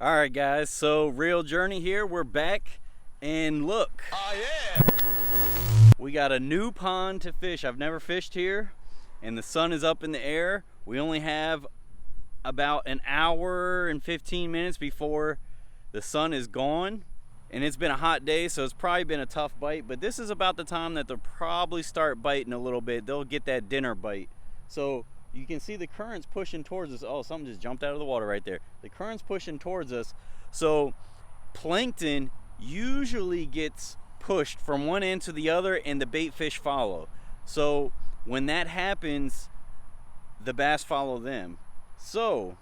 All right, guys, so Real Journey here. We're back, and look. Oh, yeah. We got a new pond to fish. I've never fished here, and the sun is up in the air. We only have about an hour and 15 minutes before the sun is gone, and it's been a hot day, so it's probably been a tough bite, but this is about the time that they'll probably start biting a little bit. They'll get that dinner bite. So you can see the current's pushing towards us. Oh, something just jumped out of the water right there. The current's pushing towards us. So plankton usually gets pushed from one end to the other and the bait fish follow. So when that happens, the bass follow them. So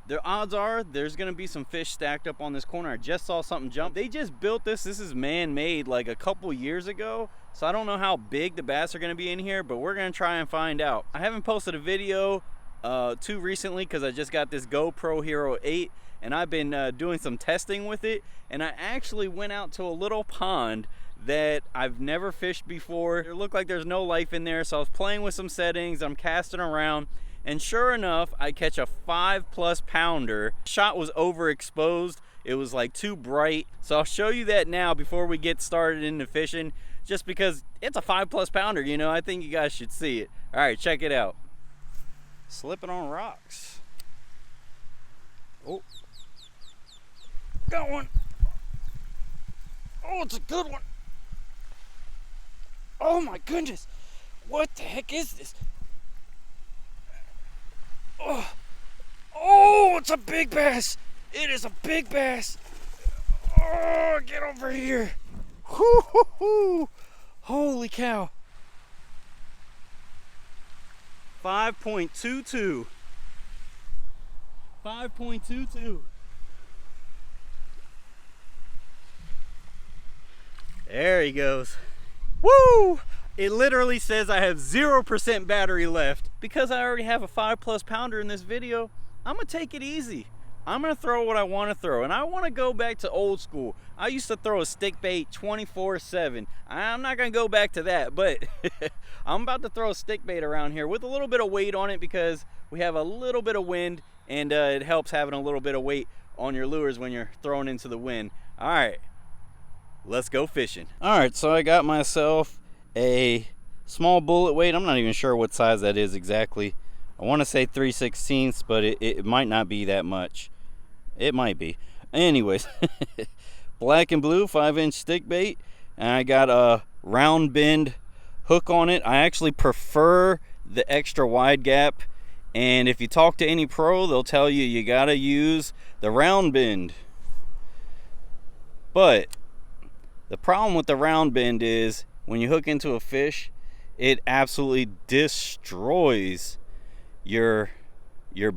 the odds are there's gonna be some fish stacked up on this corner. I just saw something jump. They just built this. This is man-made like a couple years ago. So I don't know how big the bass are gonna be in here, but we're gonna try and find out. I haven't posted a video too recently because I just got this GoPro Hero 8 and I've been doing some testing with it. And I actually went out to a little pond that I've never fished before. It looked like there's no life in there, so I was playing with some settings. I'm casting around. And sure enough, I catch a 5+ pounder. Shot was overexposed. It was like too bright. So I'll show you that now before we get started into fishing, just because it's a 5+ pounder, you know. I think you guys should see it. All right, check it out. Slipping on rocks. Oh, got one. Oh, it's a good one. Oh my goodness. What the heck is this? Oh, it's a big bass. It is a big bass. Oh, get over here. Hoo-hoo-hoo. Holy cow. 5.22. 5.22. There he goes. Woo! It literally says I have 0% battery left. Because I already have a 5+ pounder in this video, I'm gonna take it easy. I'm gonna throw what I wanna throw, and I wanna go back to old school. I used to throw a stick bait 24/7. I'm not gonna go back to that, but I'm about to throw a stick bait around here with a little bit of weight on it because we have a little bit of wind, and it helps having a little bit of weight on your lures when you're throwing into the wind. All right, let's go fishing. All right, so I got myself a small bullet weight. I'm not even sure what size that is exactly. I want to say 3/16, but it might not be that much. It might be. Anyways, black and blue 5-inch stick bait, and I got a round bend hook on it. I actually prefer the extra wide gap, and if you talk to any pro, they'll tell you you gotta use the round bend. But the problem with the round bend is when you hook into a fish, it absolutely destroys your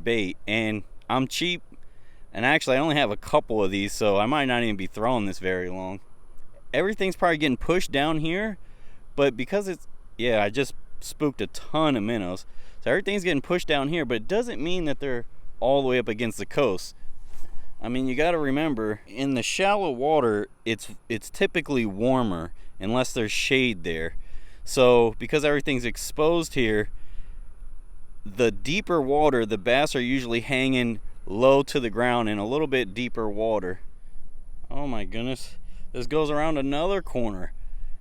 bait. And I'm cheap, and actually I only have a couple of these, so I might not even be throwing this very long. Everything's probably getting pushed down here, but because it's, yeah, I just spooked a ton of minnows, so everything's getting pushed down here, but it doesn't mean that they're all the way up against the coast. I mean, you got to remember, in the shallow water, it's typically warmer unless there's shade there. So because everything's exposed here, the deeper water, the bass are usually hanging low to the ground in a little bit deeper water. Oh my goodness, this goes around another corner.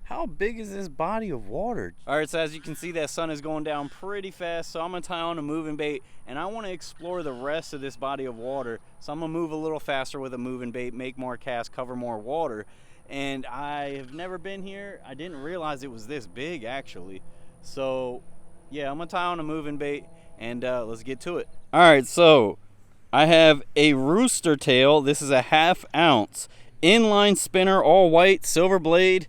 How big is this body of water? All right, so as you can see, that sun is going down pretty fast, so I'm gonna tie on a moving bait, and I want to explore the rest of this body of water. So I'm gonna move a little faster with a moving bait, make more casts, cover more water. And I have never been here. I didn't realize it was this big, actually. So yeah, I'm gonna tie on a moving bait, and let's get to it. All right, so I have a rooster tail. This is a 1/2 ounce inline spinner, all white, silver blade.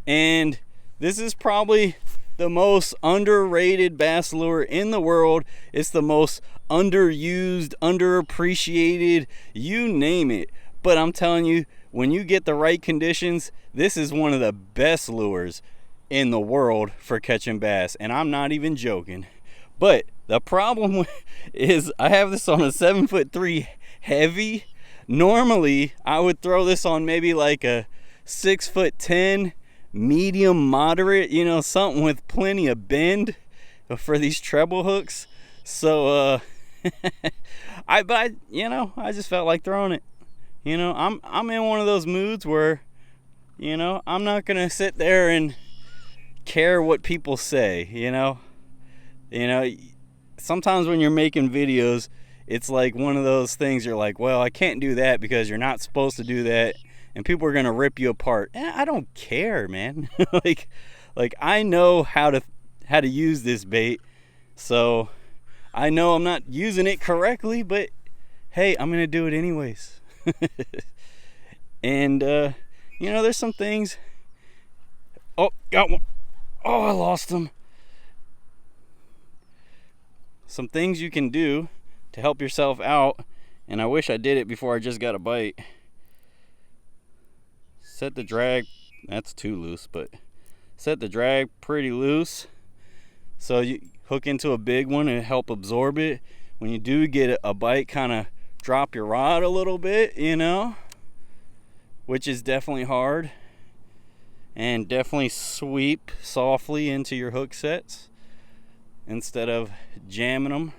And this is probably the most underrated bass lure in the world. It's the most underused, underappreciated, you name it. But I'm telling you, when you get the right conditions, this is one of the best lures in the world for catching bass. And I'm not even joking. But the problem is I have this on a 7'3" heavy. Normally, I would throw this on maybe like a 6'10", medium moderate, you know, something with plenty of bend for these treble hooks. So I just felt like throwing it. I'm in one of those moods where, I'm not gonna sit there and care what people say. Sometimes when you're making videos, it's like one of those things you're like, well, I can't do that because you're not supposed to do that, and people are gonna rip you apart. I don't care, man. like I know how to use this bait, so I know I'm not using it correctly, but hey, I'm gonna do it anyways. And there's some things. Oh, got one. Oh, I lost him. Some things you can do to help yourself out, and I wish I did it before I just got a bite. Set the drag, that's too loose, but set the drag pretty loose so you hook into a big one and help absorb it. When you do get a bite, kind of drop your rod a little bit, which is definitely hard, and definitely sweep softly into your hook sets instead of jamming them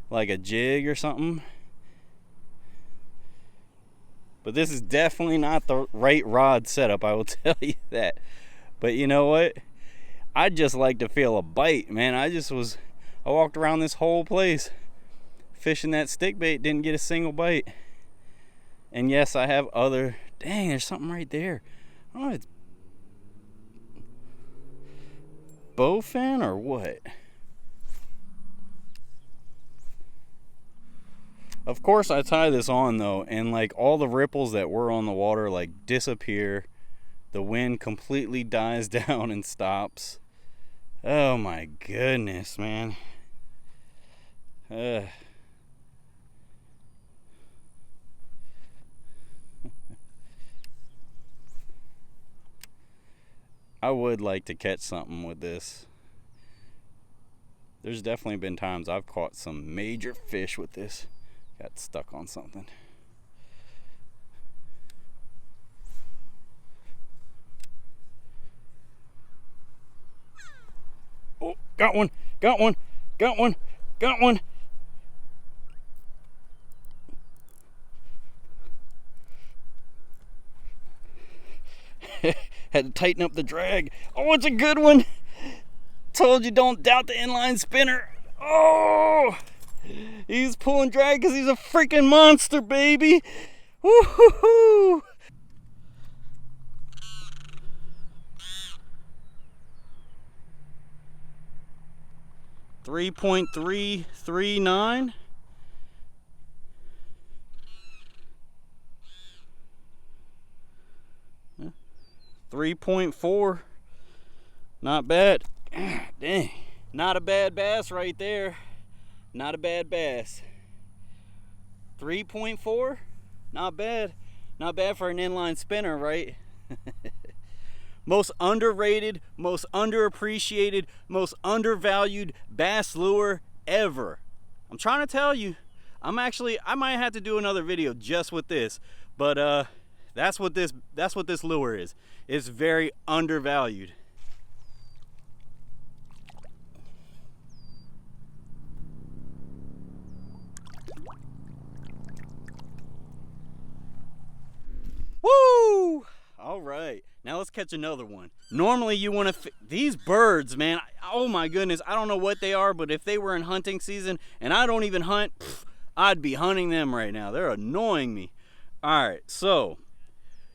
like a jig or something. But this is definitely not the right rod setup, I will tell you that. But you know what? I'd just like to feel a bite, man. I walked around this whole place fishing that stick bait, didn't get a single bite. And yes, I have other. Dang, there's something right there. I don't know if it's bowfin or what. Of course, I tie this on though, and like all the ripples that were on the water like disappear. The wind completely dies down and stops. Oh my goodness, man. I would like to catch something with this. There's definitely been times I've caught some major fish with this. Got stuck on something. Oh, got one, got one, got one, got one. Had to tighten up the drag. Oh, it's a good one. Told you don't doubt the inline spinner. Oh, he's pulling drag because he's a freaking monster, baby. Woo-hoo-hoo. .339. 3.4. Not bad. Dang. Not a bad bass right there. Not a bad bass. 3.4? Not bad. Not bad for an inline spinner, right? Most underrated, most underappreciated, most undervalued bass lure ever. I'm trying to tell you. I might have to do another video just with this, but that's what this lure is. It's very undervalued. Woo! All right, now let's catch another one. Normally you want to these birds, man, oh my goodness, I don't know what they are, but if they were in hunting season and I don't even hunt, I'd be hunting them right now. They're annoying me. All right, so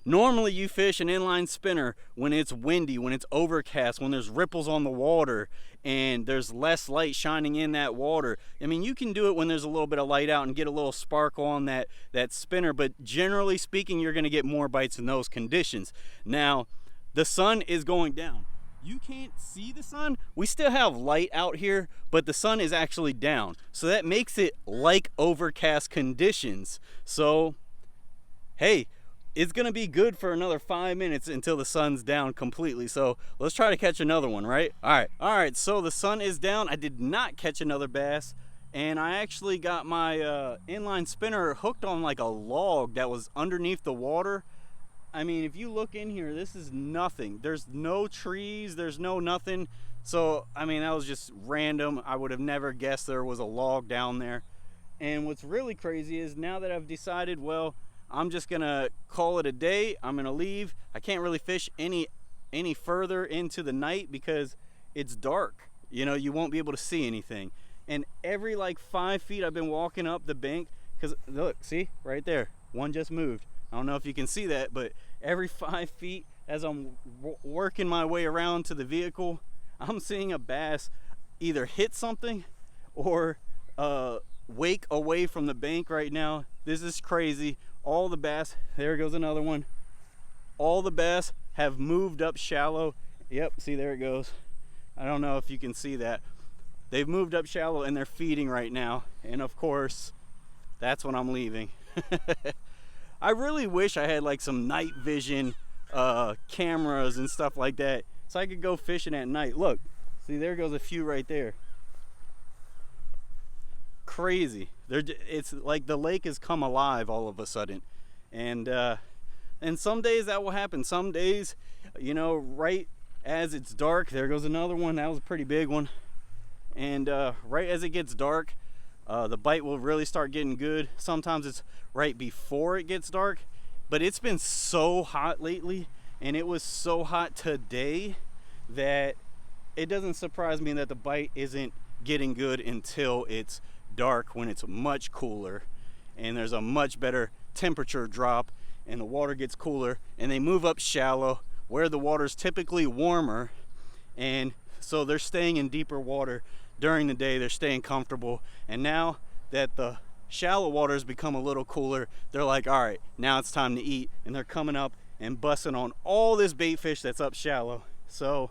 normally you fish an inline spinner when it's windy, when it's overcast, when there's ripples on the water and there's less light shining in that water. I mean, you can do it when there's a little bit of light out and get a little sparkle on that spinner, but generally speaking, you're gonna get more bites in those conditions. Now, the sun is going down. You can't see the sun. We still have light out here, but the sun is actually down. So that makes it like overcast conditions. So, hey, it's gonna be good for another 5 minutes until the sun's down completely. So let's try to catch another one, right? All right, so the sun is down. I did not catch another bass, and I actually got my inline spinner hooked on like a log that was underneath the water. I mean, if you look in here, this is nothing. There's no trees, there's no nothing. So, I mean, that was just random. I would have never guessed there was a log down there. And what's really crazy is now that I've decided, well, I'm just gonna call it a day, I'm gonna leave. I can't really fish any further into the night because it's dark. You know, you won't be able to see anything. And every like 5 feet I've been walking up the bank, because look, see right there, one just moved. I don't know if you can see that, but every 5 feet as I'm working my way around to the vehicle, I'm seeing a bass either hit something or wake away from the bank right now. This is crazy. All the bass, there goes another one. All the bass have moved up shallow. Yep, see, there it goes. I don't know if you can see that. They've moved up shallow and they're feeding right now. And of course, that's when I'm leaving. I really wish I had like some night vision cameras and stuff like that so I could go fishing at night. Look, see, there goes a few right there. Crazy. It's like the lake has come alive all of a sudden. And some days that will happen. Some days, you know, right as it's dark, there goes another one. That was a pretty big one. And right as it gets dark, the bite will really start getting good. Sometimes it's right before it gets dark, but it's been so hot lately, and it was so hot today that it doesn't surprise me that the bite isn't getting good until it's dark, when it's much cooler and there's a much better temperature drop and the water gets cooler and they move up shallow where the water's typically warmer, and so they're staying in deeper water during the day. They're staying comfortable, and now that the shallow waters become a little cooler, they're like, all right, now it's time to eat, and they're coming up and busting on all this bait fish that's up shallow. So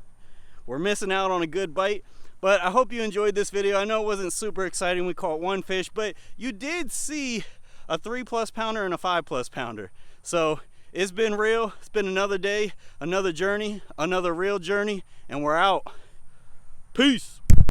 we're missing out on a good bite. But I hope you enjoyed this video. I know it wasn't super exciting. We caught one fish, but you did see a 3+ pounder and a 5+ pounder. So it's been real. It's been another day, another journey, another real journey, and we're out. Peace.